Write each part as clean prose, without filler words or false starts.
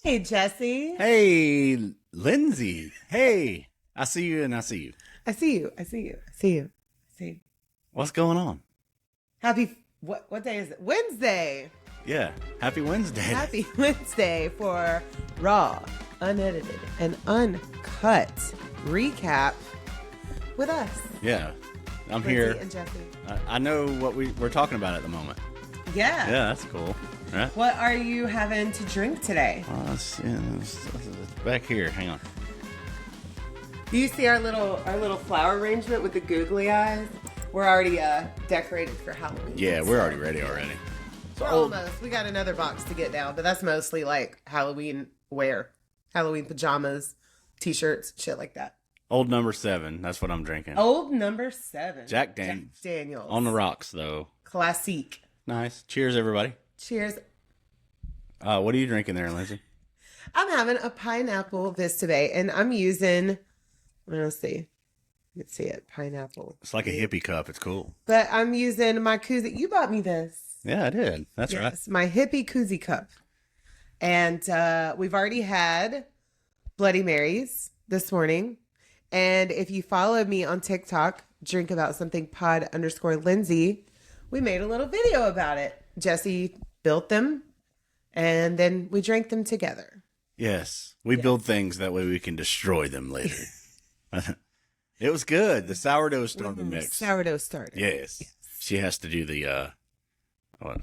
Hey, Jesse. Hey, Lindsay. Hey, I see you and I see you. I see you. I see you. I see you. I see you. What's going on? What day is it? Wednesday. Yeah, happy Wednesday. Happy Wednesday for raw, unedited, and uncut recap with us. Yeah, I'm Lindsay here. and Jesse. I know what we're talking about at the moment. Yeah. Yeah, that's cool. Right? What are you having to drink today? It's back here. Hang on. Do you see our little flower arrangement with the googly eyes? We're already decorated for Halloween. Yeah, we're already ready. We're almost. We got another box to get down, but that's mostly like Halloween wear. Halloween pajamas, t-shirts, shit like that. Old number 7. That's what I'm drinking. Old number 7. Jack Daniels. Jack Daniels. On the rocks, though. Classique. Nice. Cheers, everybody. Cheers. What are you drinking there, Lindsay? I'm having a pineapple this today, and I'm using, let's see. You can see it, pineapple. It's like a hippie cup. It's cool. But I'm using my koozie. You bought me this. Yeah, I did. That's right. Yes, my hippie koozie cup. And we've already had Bloody Marys this morning. And if you follow me on TikTok, drink about something pod_Lindsay, we made a little video about it. Jesse built them and then we drank them together. Yes. We build things that way we can destroy them later. It was good. The sourdough starter mix. Sourdough starter. Yes. She has to do the well,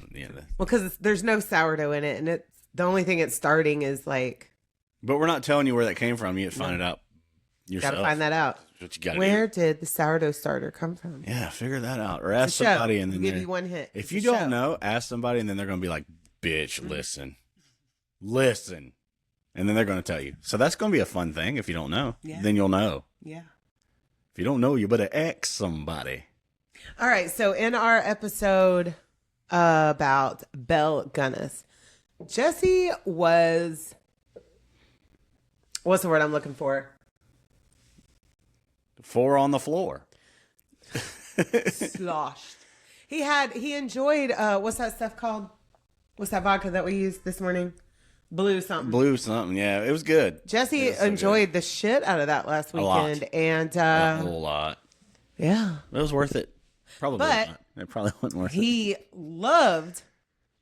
because there's no sourdough in it, and the only thing it's starting is like. But we're not telling you where that came from. You have to find it out yourself. Gotta find that out. That's what you gotta Where do. did the sourdough starter come from? Yeah, figure that out, or ask somebody, and then give you one hit. If you don't know, ask somebody, and then they're gonna be like, "Bitch, listen," and then they're gonna tell you. So that's gonna be a fun thing. If you don't know, then you'll know. Yeah. If you don't know, you better ask somebody. All right. So in our episode about Belle Gunness, Jesse was, what's the word I'm looking for? 4 on the floor. Sloshed. He enjoyed, what's that stuff called? What's that vodka that we used this morning? Blue something. Yeah, it was good. Jesse enjoyed the shit out of that last weekend. And a whole lot. Yeah. It was worth it. Probably but not. It probably wasn't worth it. He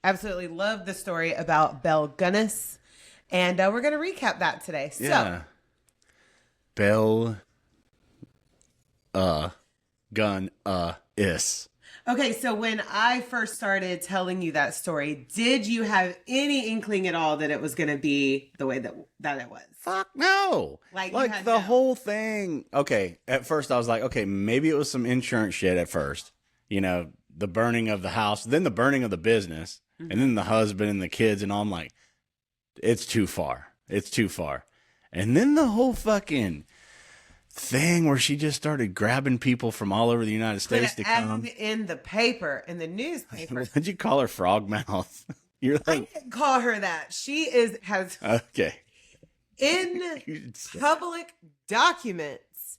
absolutely loved the story about Belle Gunness. And we're going to recap that today. Yeah. So, Belle Gunness. Okay, so when I first started telling you that story, did you have any inkling at all that it was going to be the way that it was? Fuck no. Like the whole thing. Okay, at first I was like, okay, maybe it was some insurance shit at first. You know, the burning of the house, then the burning of the business, and then the husband and the kids, and all. I'm like, it's too far. It's too far. And then the whole fucking thing where she just started grabbing people from all over the United States to come in the paper, in the newspaper. Did you call her frog mouth? You're like, I didn't call her that. She has okay. In public documents,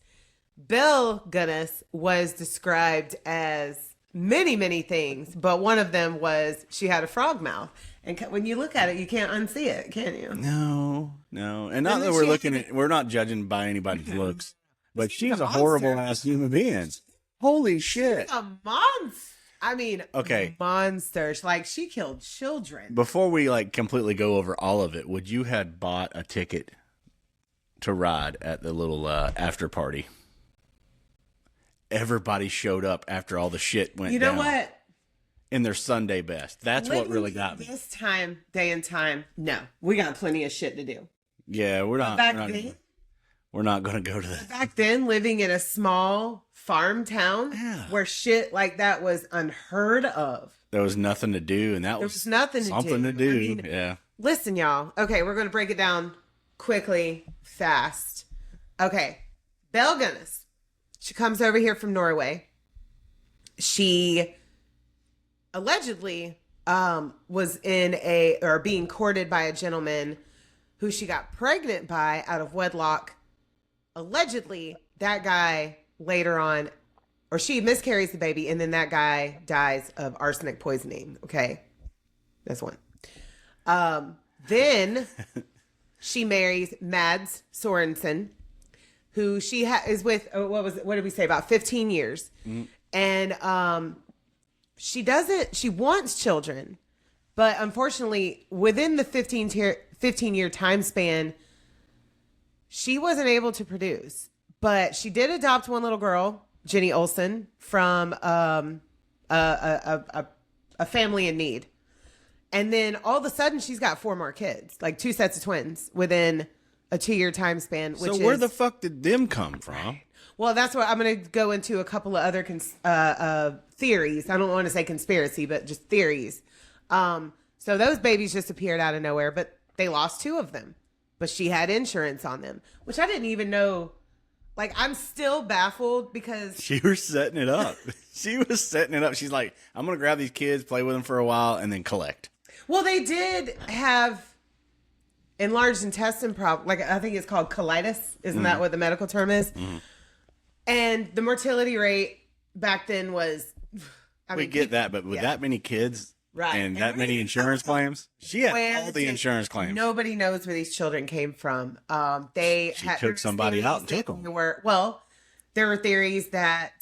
Belle Gunness was described as many, many things, but one of them was she had a frog mouth. And when you look at it, you can't unsee it, can you? No. And not that we're not judging by anybody's looks, but she's a horrible ass human being. Holy shit. A monster. I mean, okay. Monsters. Like, she killed children. Before we completely go over all of it, would you had bought a ticket to ride at the little after party? Everybody showed up after all the shit went down. You know what? In their Sunday best. That's what really got me. This day and time, no. We got plenty of shit to do. Yeah, we're not going to go to that. Back then, living in a small farm town where shit like that was unheard of. There was nothing to do, and there was nothing something to do. I mean, yeah. Listen, y'all. Okay, we're going to break it down quickly, fast. Okay, Belle Gunness. She comes over here from Norway. She allegedly was being courted by a gentleman who she got pregnant by out of wedlock. Allegedly, that guy later on, or she miscarries the baby, and then that guy dies of arsenic poisoning. Okay, that's one. Then she marries Mads Sorensen, who she is with. What did we say? About 15 years. And she wants children, but unfortunately, within the 15-year time span, she wasn't able to produce. But she did adopt one little girl, Jenny Olsen, from a family in need. And then all of a sudden, she's got 4 more kids, like 2 sets of twins within a 2-year time span. Which So where the fuck did them come from? Well, that's what I'm going to go into a couple of other theories. I don't want to say conspiracy, but just theories. So those babies just appeared out of nowhere, but they lost 2 of them. But she had insurance on them, which I didn't even know. Like, I'm still baffled because She was setting it up. She was setting it up. She's like, I'm going to grab these kids, play with them for a while, and then collect. Well, they did have enlarged intestine problem. Like, I think it's called colitis. Isn't that what the medical term is? And the mortality rate back then was, We get that, but with that many kids and that many insurance claims, she had all the insurance claims. Nobody knows where these children came from. She took somebody out and took them. There were theories that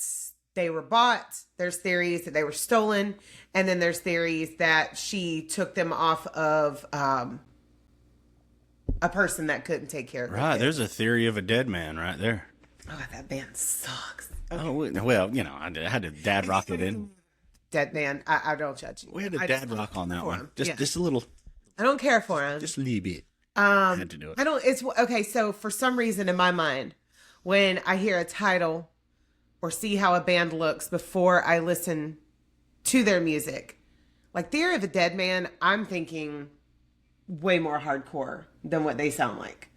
they were bought. There's theories that they were stolen. And then there's theories that she took them off of a person that couldn't take care of them. Right. There's a theory of a dead man right there. Oh, that band sucks. Oh, well, I had to dad rock it in. Dead man. I don't judge you. We had to dad rock on that one. Just a little. I don't care for him. Just a little bit. I had to do it. It's okay. So for some reason in my mind, when I hear a title or see how a band looks before I listen to their music, like Theory of a Dead Man, I'm thinking way more hardcore than what they sound like.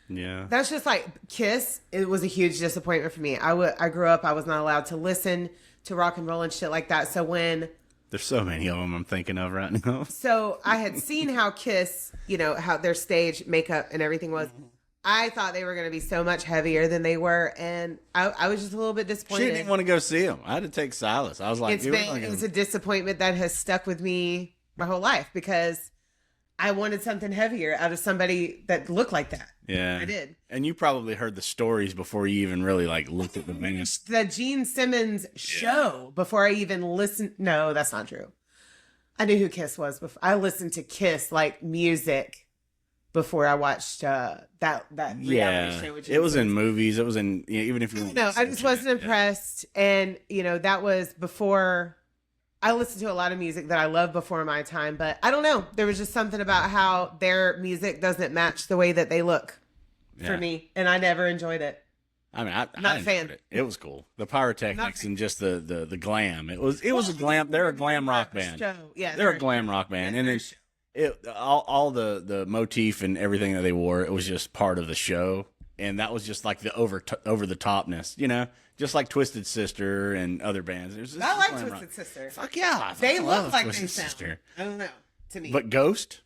Yeah. That's just like Kiss. It was a huge disappointment for me. I grew up, I was not allowed to listen to rock and roll and shit like that. So when there's so many of them I'm thinking of right now. So I had seen how Kiss, how their stage makeup and everything was. I thought they were going to be so much heavier than they were, and I was just a little bit disappointed. She didn't want to go see them. I had to take Silas. I was like, it's a disappointment that has stuck with me my whole life because I wanted something heavier out of somebody that looked like that. Yeah, I did. And you probably heard the stories before you even really looked at the band. The Gene Simmons show before I even listened. No, that's not true. I knew who Kiss was before. I listened to Kiss music before I watched that reality show. It was in movies. It was in even if you. No, I just wasn't impressed, and that was before. I listened to a lot of music that I loved before my time, but I don't know. There was just something about how their music doesn't match the way that they look for me, and I never enjoyed it. I mean, I'm not a fan. It was cool. The pyrotechnics and just the glam. It was a glam. They're a glam rock band. Yeah, they're a glam rock band, and all the motif and everything that they wore, it was just part of the show, and that was just like the over the topness, just like Twisted Sister and other bands. I like Twisted Sister. Fuck yeah, they look like Twisted they sound. Sister. I don't know. To me, but Ghost,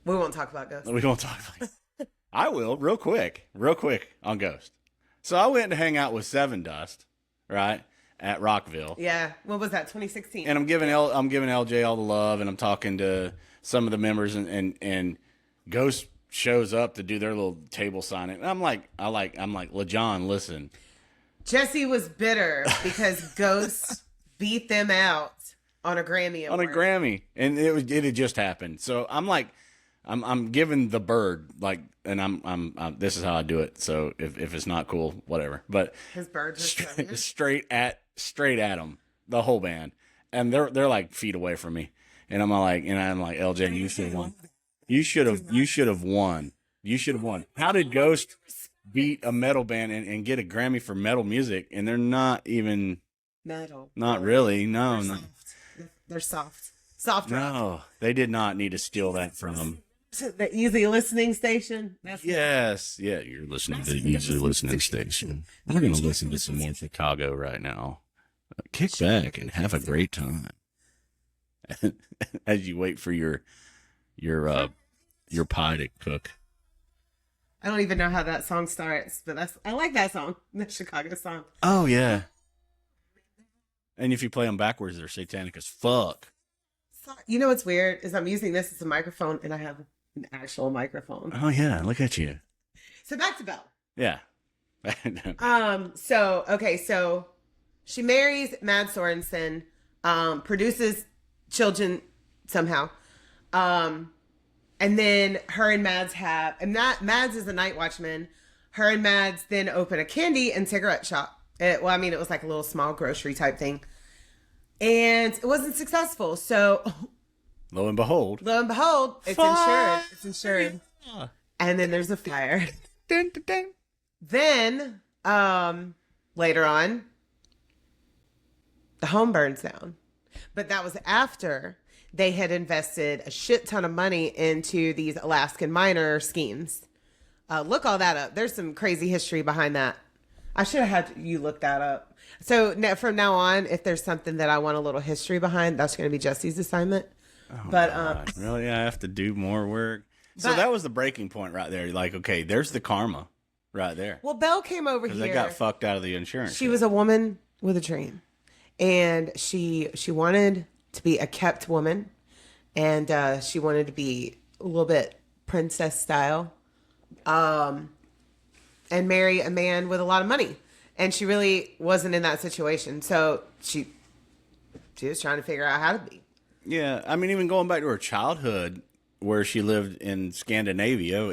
we won't talk about Ghost. We won't talk about it. I will real quick on Ghost. So I went to hang out with Seven Dust, right? At Rockville. Yeah. What was that? 2016. And I'm giving LJ all the love, and I'm talking to some of the members, and Ghost shows up to do their little table signing. And I'm like, LaJohn, listen. Jesse was bitter because Ghost beat them out on a Grammy award. On a Grammy. And it had just happened. So I'm like, I'm giving the bird, and I'm this is how I do it. So if it's not cool, whatever. But his bird just straight at them, the whole band, and they're like feet away from me, and I'm like, LJ, you should have won. You should have won. You should have won. How did Ghost beat a metal band and get a Grammy for metal music, and they're not even metal? Not really. No, they're soft. They're soft. Soft rock. No, they did not need to steal that from them. The easy listening station. Yes. Yeah, you're listening to the easy listening station. We're going to listen to some more Chicago right now. Kick back and have a great time as you wait for your pie to cook. I don't even know how that song starts, but I like that song, the Chicago song. Oh yeah. And if you play them backwards, they're satanic as fuck. You know what's weird is I'm using this as a microphone, and I have an actual microphone. Oh yeah, look at you. So back to Belle. Yeah. So she marries Mads Sorensen, produces children somehow. And then her and Mads Mads is a night watchman. Her and Mads then open a candy and cigarette shop. It was like a little small grocery type thing. And it wasn't successful. So Lo and behold, it's insured. It's insured. And then there's a fire. Dun, dun, dun. Then, later on, the home burns down. But that was after they had invested a shit ton of money into these Alaskan miner schemes. Look all that up. There's some crazy history behind that. I should have had you look that up. So from now on, if there's something that I want a little history behind, that's going to be Jesse's assignment. Oh, but God. Really, I have to do more work. So that was the breaking point right there. Like, okay, there's the karma right there. Well, Belle came over here. They got fucked out of the insurance. She was a woman with a dream, and she wanted to be a kept woman, and she wanted to be a little bit princess style, and marry a man with a lot of money. And she really wasn't in that situation, so she was trying to figure out how to be. Yeah, I mean, even going back to her childhood, where she lived in Scandinavia,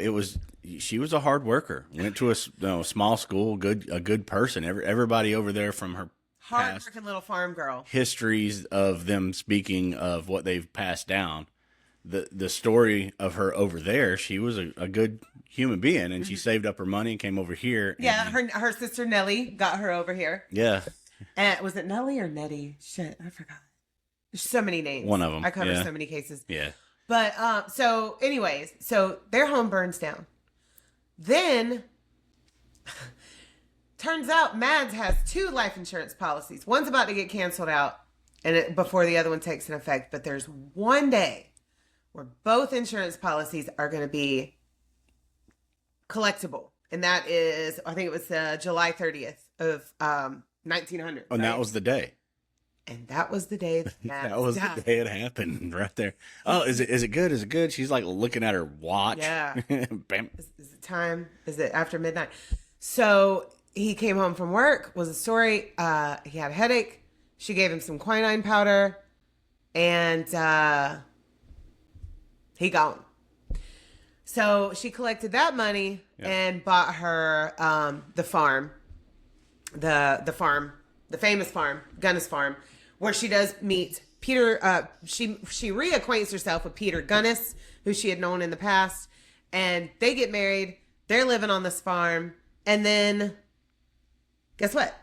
she was a hard worker. Went to a small school, a good person. Everybody over there from her hard-working little farm girl. Histories of them speaking of what they've passed down. The story of her over there, she was a good human being, and she saved up her money and came over here. Yeah, her sister Nellie got her over here. Yeah. And was it Nellie or Nettie? Shit, I forgot. There's so many names. One of them. I covered so many cases. Yeah. But so anyways, so their home burns down. Then turns out Mads has 2 life insurance policies. One's about to get canceled out before the other one takes an effect. But there's one day where both insurance policies are going to be collectible. And that is, I think it was July 30th of 1900. Oh, and that was the day. And that was the day that was the day it happened right there. Oh, is it good? Is it good? She's like looking at her watch. Yeah. Bam. Is it time? Is it after midnight? So he came home from work, was a story. He had a headache. She gave him some quinine powder, and he gone. So she collected that money and bought her the farm, the famous farm, Gunness Farm, where she does meet Peter. She reacquaints herself with Peter Gunness, who she had known in the past, and they get married. They're living on this farm, and then guess what?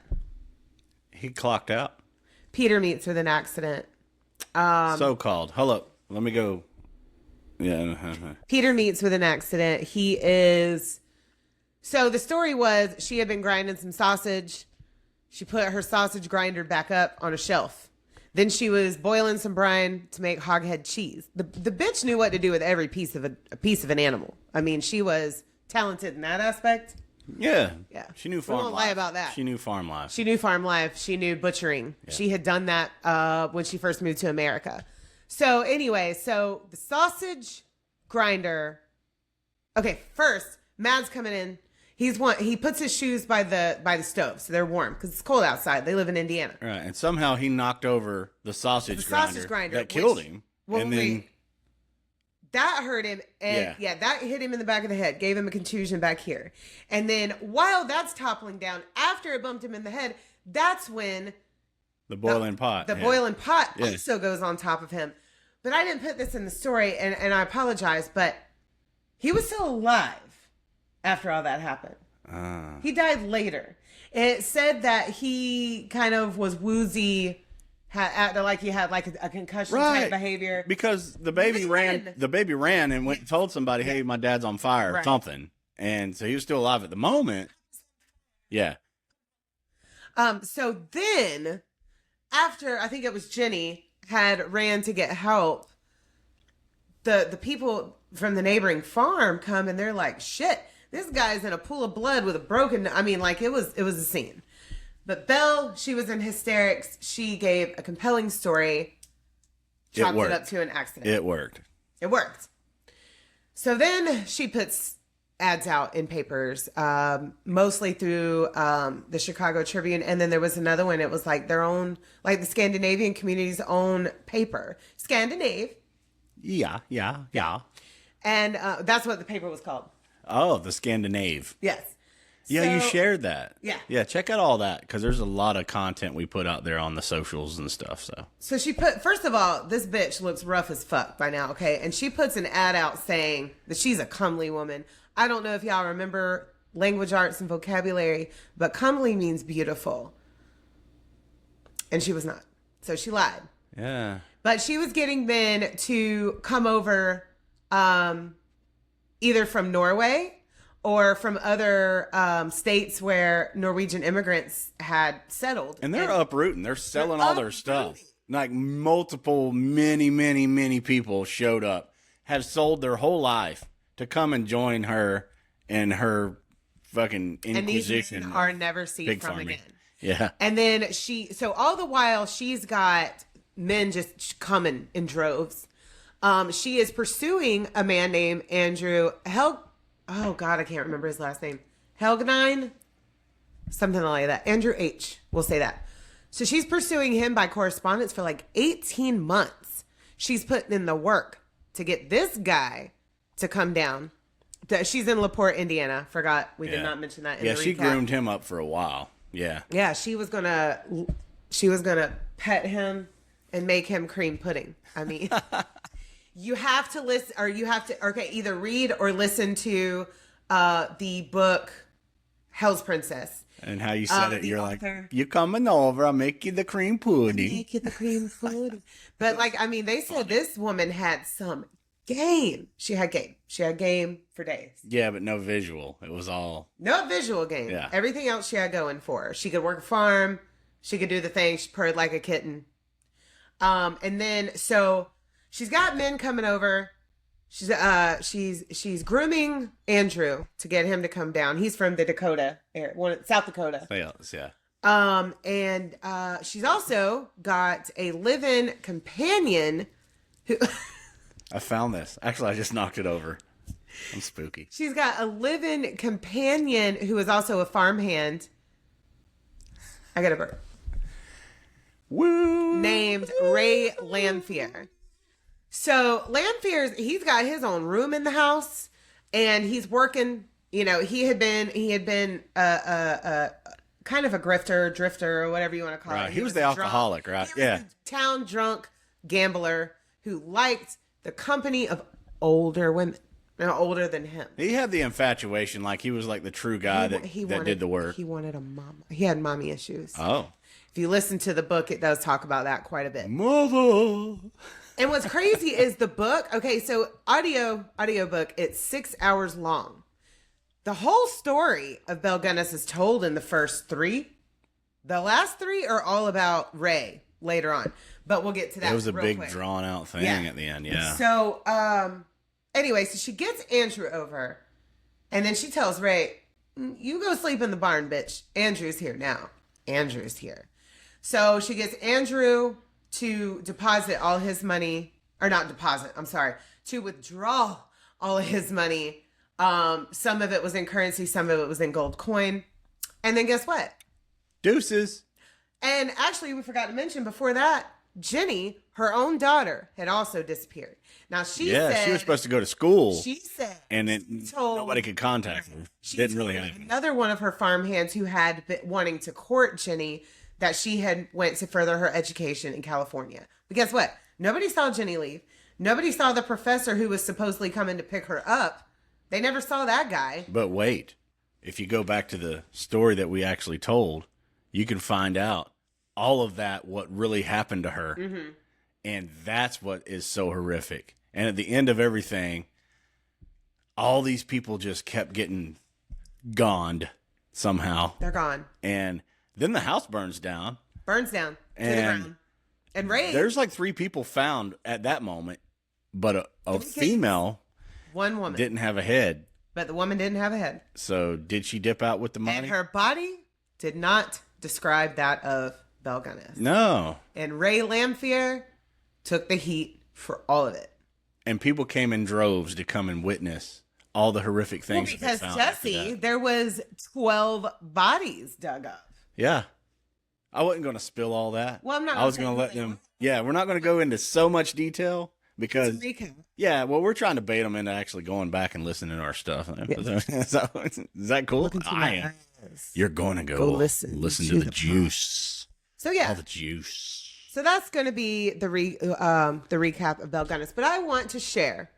He clocked out. Peter meets with an accident. So-called. Hold up. Let me go. Yeah. Peter meets with an accident. So the story was she had been grinding some sausage. She put her sausage grinder back up on a shelf. Then she was boiling some brine to make hoghead cheese. The bitch knew what to do with every piece of an animal. I mean, she was talented in that aspect. Yeah. Yeah. She knew farm life. We won't lie about that. She knew farm life. She knew farm life. She knew butchering. Yeah. She had done that when she first moved to America. So anyway, so the sausage grinder. Okay, first, Mads coming in. He puts his shoes by the stove, so they're warm because it's cold outside. They live in Indiana. Right, and somehow he knocked over the sausage grinder that killed him. Well, and then that hurt him, and that hit him in the back of the head, gave him a contusion back here. And then while that's toppling down, after it bumped him in the head, that's when the boiling pot also goes on top of him. But I didn't put this in the story, and I apologize, but he was still alive after all that happened. He died later. It said that he kind of was woozy, acted like he had like a concussion type behavior. Because the baby ran and went and told somebody, "Hey, my dad's on fire," or something. And so he was still alive at the moment. Yeah. So then, after I think it was Jenny had ran to get help, the people from the neighboring farm come and they're like, "Shit, this guy's in a pool of blood with a broken." I mean, like it was a scene. But Belle, she was in hysterics. She gave a compelling story. Chalked it up to an accident. It worked. So then she puts ads out in papers, mostly through the Chicago Tribune. And then there was another one. It was like their own, like the Scandinavian community's own paper. Scandinave. Yeah. And that's what the paper was called. Oh, the Scandinave. Yes. Yeah, you So- shared that. Yeah. Yeah, check out all that because there's a lot of content we put out there on the socials and stuff. So she put, first of all, this bitch looks rough as fuck by now, okay? And she puts an ad out saying that she's a comely woman. I don't know if y'all remember language arts and vocabulary, but comely means beautiful. And she was not. So she lied. Yeah. But she was getting men to come over either from Norway or from other states where Norwegian immigrants had settled. And they're uprooting. They're selling all their stuff. Like many people showed up, have sold their whole life to come and join her in her fucking inquisition. And these men are never seen pig from farming. again. Yeah. And then so all the while she's got men just coming in droves. She is pursuing a man named Andrew oh God, I can't remember his last name. Helgenine? Something like that. Andrew H. We'll say that. So she's pursuing him by correspondence for like 18 months. She's putting in the work to get this guy to come down. She's in LaPorte, Indiana. Forgot we did not mention that in the recap. She groomed him up for a while. Yeah. Yeah, she was gonna pet him and make him cream pudding. I mean, you have to listen, or you have to either read or listen to the book Hell's Princess. And how you said it, you're author. like, you coming over, I'll make you the cream pudding. Make it the cream pudding. But like, I mean, they said this woman had some game. She had game. She had game for days. Yeah, but no visual. It was all... No visual game. Yeah. Everything else she had going for her. She could work a farm. She could do the thing. She purred like a kitten. And then, so she's got men coming over. She's grooming Andrew to get him to come down. He's from the Dakota area, South Dakota. Yeah. And she's also got a live-in companion who... I found this. Actually, I just knocked it over. I'm spooky. She's got a live-in companion who is also a farmhand. I got a burp. Woo! Named Ray Lamphere. So Lamphere's, he's got his own room in the house, and he's working. You know, he had been a kind of a drifter, or whatever you want to call it. He was the alcoholic, right? He was a town drunk gambler who liked the company of older women, older than him. He had the infatuation, like he was like the true guy that did the work. He wanted a mama. He had mommy issues. Oh. If you listen to the book, it does talk about that quite a bit. Mother. And what's crazy is the book. Okay, so audiobook, it's 6 hours long. The whole story of Belle Gunness is told in the first 3. The last 3 are all about Ray later on. But we'll get to that. It was a big quick. drawn out thing at the end, yeah. So, anyway, so she gets Andrew over, and then she tells Ray, "You go sleep in the barn, bitch. Andrew's here now. Andrew's here." So she gets Andrew to deposit all his money, or not deposit, I'm sorry, to withdraw all of his money. Some of it was in currency, some of it was in gold coin. And then guess what? Deuces. And actually, we forgot to mention before that, Jenny, her own daughter, had also disappeared. Now she said she was supposed to go to school. She said, and nobody could contact her. Didn't really happen. Another one of her farmhands who had been wanting to court Jenny, that she had went to further her education in California. But guess what? Nobody saw Jenny leave. Nobody saw the professor who was supposedly coming to pick her up. They never saw that guy. But wait, if you go back to the story that we actually told, you can find out all of that, what really happened to her. Mm-hmm. And that's what is so horrific. And at the end of everything, all these people just kept getting goned somehow. They're gone. And then the house burns down. To the ground. And Ray. There's like 3 people found at that moment, but a female, one woman, didn't have a head. But the woman didn't have a head. So did she dip out with the money? And her body did not describe that of Belle Gunness. No. And Ray Lamphere took the heat for all of it. and people came in droves to come and witness all the horrific things. Well, because Jesse, there was 12 bodies dug up. Yeah. I wasn't going to spill all that. Well, I'm not. I was going to let them. Yeah, we're not going to go into so much detail because. Yeah, well, we're trying to bait them into actually going back and listening to our stuff. Yeah. Is that cool? You're going to go listen to the juice. So yeah, all the juice. So that's going to be the recap of Belle Gunness. But I want to share.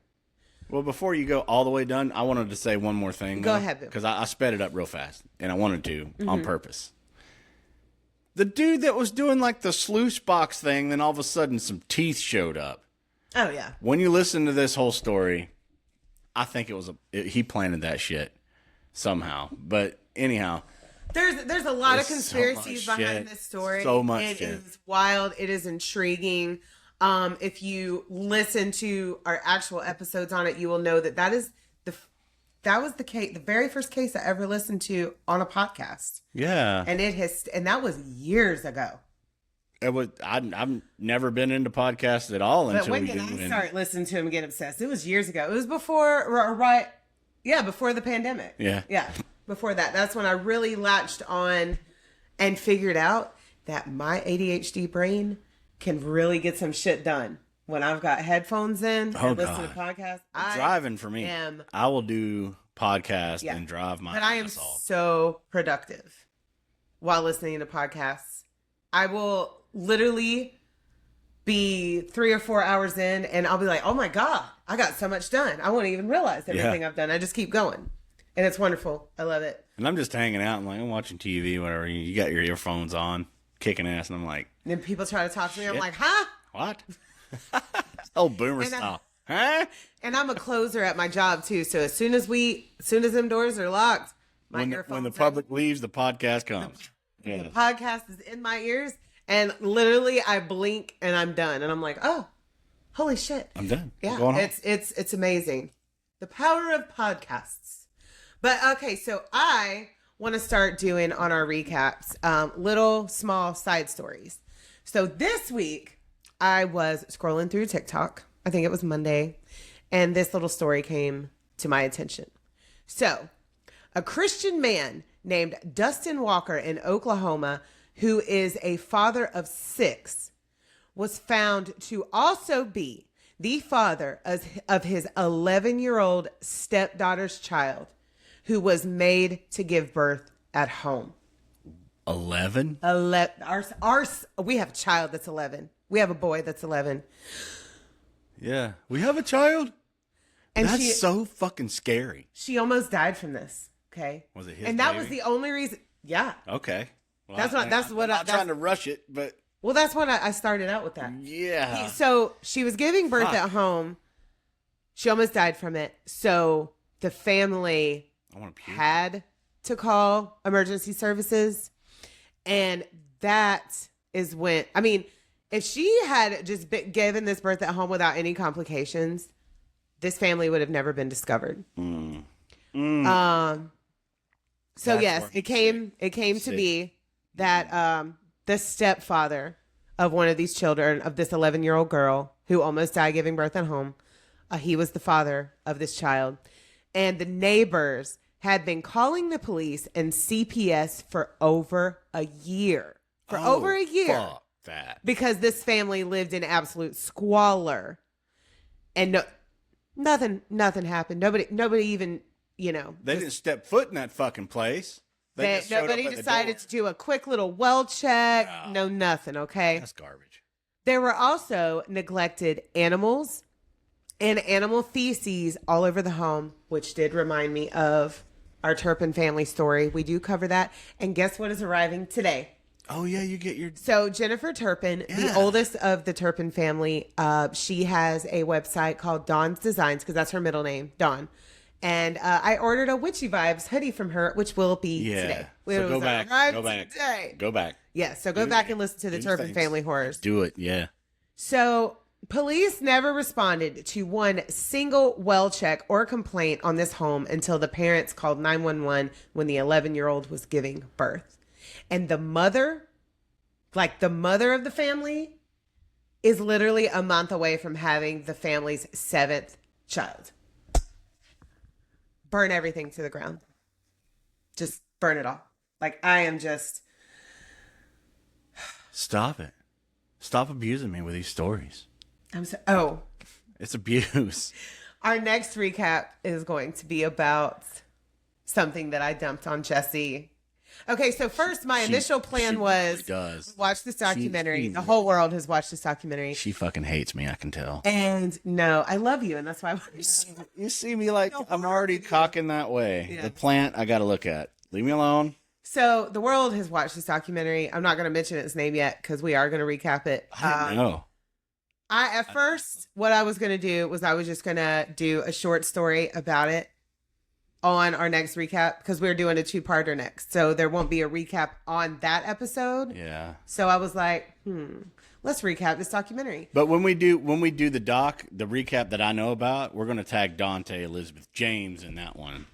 Well, before you go all the way done, I wanted to say one more thing. Go ahead, because I sped it up real fast, and I wanted to on purpose. The dude that was doing like the sluice box thing, then all of a sudden some teeth showed up. Oh yeah. When you listen to this whole story, I think he planted that shit somehow. But anyhow, there's a lot of conspiracies behind this story. So much shit. It is wild. It is intriguing. If you listen to our actual episodes on it, you will know that was the very first case I ever listened to on a podcast. Yeah. And that was years ago. I've never been into podcasts at all until when did I start listening to him and get obsessed? It was years ago. It was before the pandemic. Yeah. Before that. That's when I really latched on and figured out that my ADHD brain can really get some shit done. When I've got headphones in and listen to podcasts, driving for me. I will do podcasts and drive my But I am so productive while listening to podcasts. I will literally be 3 or 4 hours in and I'll be like, oh my God, I got so much done. I won't even realize everything I've done. I just keep going. And it's wonderful. I love it. And I'm just hanging out and I'm watching TV, whatever. You got your earphones on, kicking ass, and I'm like. And then people try to talk to me. I'm like, huh? What? Old boomer style. Huh? And I'm a closer at my job too. So as soon as them doors are locked, when the public leaves, the podcast comes. The podcast is in my ears, and literally I blink and I'm done. And I'm like, oh, holy shit. I'm done. Yeah. It's amazing. The power of podcasts. But okay, so I want to start doing on our recaps, little small side stories. So this week I was scrolling through TikTok. I think it was Monday. And this little story came to my attention. So a Christian man named Dustin Walker in Oklahoma, who is a father of 6, was found to also be the father of his 11-year-old stepdaughter's child, who was made to give birth at home. 11? We have a child that's 11. We have a boy that's 11. Yeah. We have a child? And that's so fucking scary. She almost died from this. Okay. Was it his And that was the only reason. Yeah. Okay. Well, I'm not trying to rush it, but. Well, that's what I started out with that. Yeah. So she was giving birth at home. She almost died from it. So the family had to call emergency services. And that is when, I mean, if she had just given this birth at home without any complications, this family would have never been discovered. So yes, it came to be that the stepfather of one of these children, of this 11-year-old girl who almost died giving birth at home, he was the father of this child. And the neighbors had been calling the police and CPS for over a year. Fuck that. Because this family lived in absolute squalor. And nothing happened. Nobody even, They didn't step foot in that fucking place. Nobody decided to do a quick little well check. No, nothing, okay? That's garbage. There were also neglected animals and animal feces all over the home, which did remind me of our Turpin family story. We do cover that. And guess what is arriving today? Oh, yeah, you get your... So Jennifer Turpin, the oldest of the Turpin family, she has a website called Dawn's Designs, because that's her middle name, Dawn. And I ordered a Witchy Vibes hoodie from her, which will be today. So go back. Yeah, so go back and listen to the Turpin family horrors. Do it, yeah. So police never responded to one single well check or complaint on this home until the parents called 911 when the 11-year-old was giving birth. And the mother of the family, is literally a month away from having the family's 7th child. Burn everything to the ground. Just burn it all. Like, I am just... Stop it. Stop abusing me with these stories. It's abuse. Our next recap is going to be about something that I dumped on Jesse. Okay, so first, my initial plan was watch this documentary. The whole world has watched this documentary. She fucking hates me, I can tell. And no, I love you, and that's why I want to. You see me like I'm already cocking that way. Yeah. The plant I got to look at. Leave me alone. So the world has watched this documentary. I'm not going to mention its name yet because we are going to recap it. I know. At first, what I was going to do was I was just going to do a short story about it on our next recap because we're doing a 2-parter next. So there won't be a recap on that episode. Yeah. So I was like, let's recap this documentary. But when we do the recap that I know about, we're going to tag Dante Elizabeth James in that one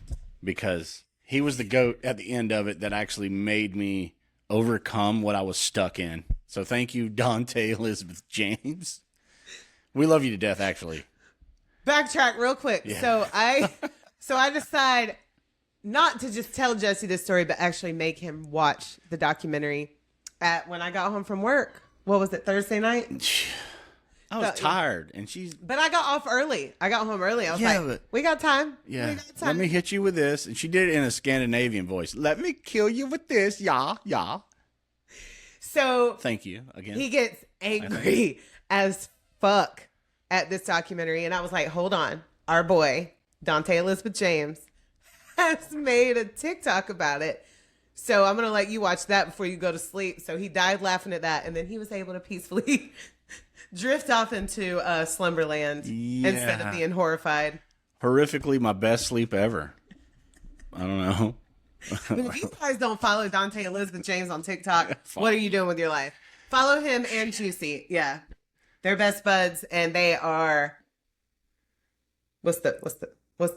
because he was the GOAT at the end of it that actually made me overcome what I was stuck in. So thank you, Dante Elizabeth James. We love you to death, actually. Backtrack real quick. Yeah. So I decide not to just tell Jesse this story, but actually make him watch the documentary when I got home from work. What was it, Thursday night? I was tired, and But I got off early. I got home early. I was like, we got time. Yeah, let me hit you with this. And she did it in a Scandinavian voice. Let me kill you with this. Yeah. So thank you again. He gets angry as fuck at this documentary. And I was like, hold on. Our boy, Dante Elizabeth James, has made a TikTok about it. So I'm going to let you watch that before you go to sleep. So he died laughing at that. And then he was able to peacefully drift off into Slumberland instead of being horrified. Horrifically, my best sleep ever. I don't know. But if you guys don't follow Dante Elizabeth James on TikTok, what are you doing with your life? Follow him and Juicy. Yeah. They're best buds and they are what's the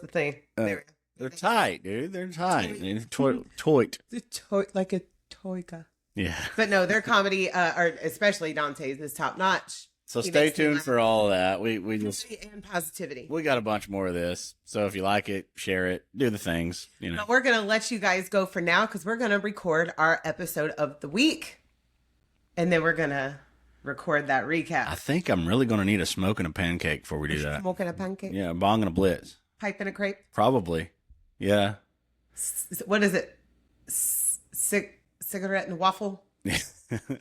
thing? They're tight, dude. They're tight. Toit. Like a toika. Yeah. But no, their comedy, or especially Dante's, is top notch. So stay tuned for all of that. We just and positivity. We got a bunch more of this. So if you like it, share it, do the things. But we're gonna let you guys go for now because we're gonna record our episode of the week, and then we're gonna record that recap. I think I'm really gonna need a smoke and a pancake before we do that. Smoking a pancake. Yeah, a bong and a blitz. Pipe and a crepe. Probably. Yeah. What is it? Cigarette and waffle.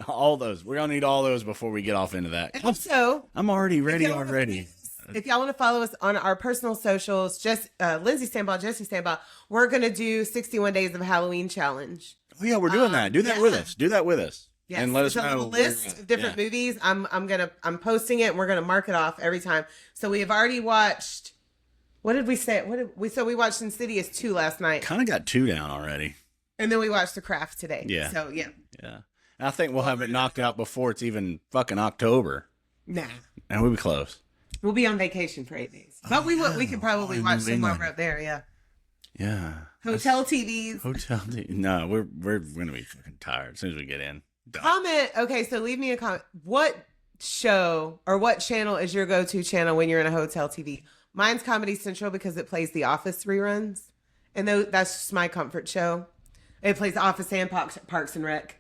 All those. We're gonna need all those before we get off into that. And also, I'm already ready already. If y'all want to follow us on our personal socials, just Lindsay Standball, Jesse Standball, we're gonna do 61 days of Halloween challenge. Oh yeah, we're doing that. Do that with us. Do that with us. Yes. And let us know. A list of different movies. I'm posting it and we're gonna mark it off every time. So we have already watched. What did we say? So we watched Insidious 2 last night. Kind of got 2 down already. And then we watched The Craft today. Yeah. So yeah. Yeah. I think we'll have it knocked out before it's even fucking October. Nah. And we'll be close. We'll be on vacation for 8 days. But we could probably watch some over up there, yeah. Yeah. Hotel TVs. No, we're gonna be fucking tired as soon as we get in. Done. Comment. Okay, so leave me a comment. What show or what channel is your go-to channel when you're in a hotel TV? Mine's Comedy Central because it plays The Office reruns. And that's just my comfort show. It plays The Office and Parks and Rec.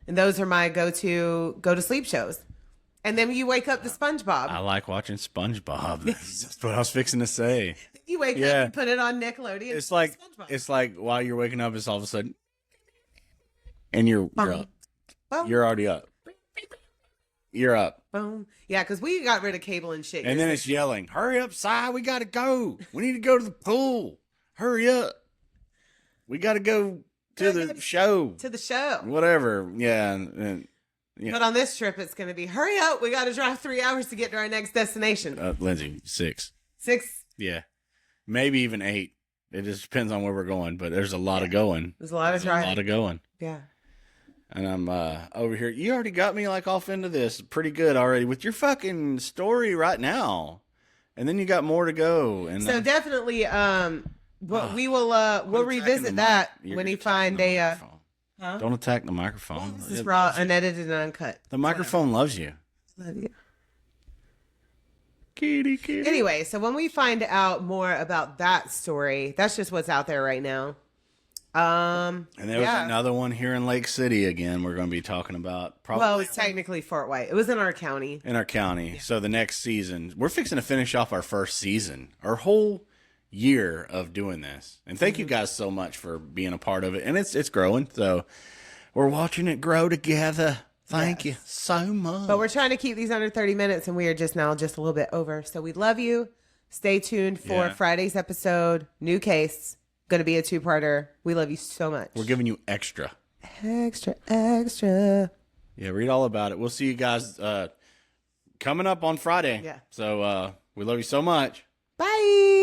And those are my go-to sleep shows. And then you wake up to SpongeBob. I like watching SpongeBob. That's what I was fixing to say. You wake up and put it on Nickelodeon. It's like while you're waking up, it's all of a sudden, and you're up. Boom. You're already up. You're up. Boom. Yeah, because we got rid of cable and shit. And then it's yelling, "Hurry up, Si! We gotta go. We need to go to the pool. Hurry up. We gotta go." To the show. Whatever. Yeah. Yeah. But on this trip, it's going to be, hurry up. We got to drive 3 hours to get to our next destination. Lindsay, 6. 6? Yeah. Maybe even 8. It just depends on where we're going, but there's a lot of going. There's a lot of driving. A lot of going. Yeah. And I'm over here. You already got me like off into this pretty good already with your fucking story right now. And then you got more to go. And so definitely, but we'll revisit that when he find a. Huh? Don't attack the microphone. This is raw, unedited, and uncut. The microphone loves you. Love you. Kitty. Anyway, so when we find out more about that story, that's just what's out there right now. And there was another one here in Lake City again. We're going to be talking about probably. Well, it's technically Fort White. It was in our county. In our county. Yeah. So the next season, we're fixing to finish off our first season, our whole year of doing this. And thank you guys so much for being a part of it. And it's growing. So we're watching it grow together. Thank you so much. But we're trying to keep these under 30 minutes, and we are just a little bit over. So we love you. Stay tuned for Friday's episode. New case. Going to be a 2-parter. We love you so much. We're giving you extra. Extra. Yeah, read all about it. We'll see you guys coming up on Friday. Yeah. So we love you so much. Bye.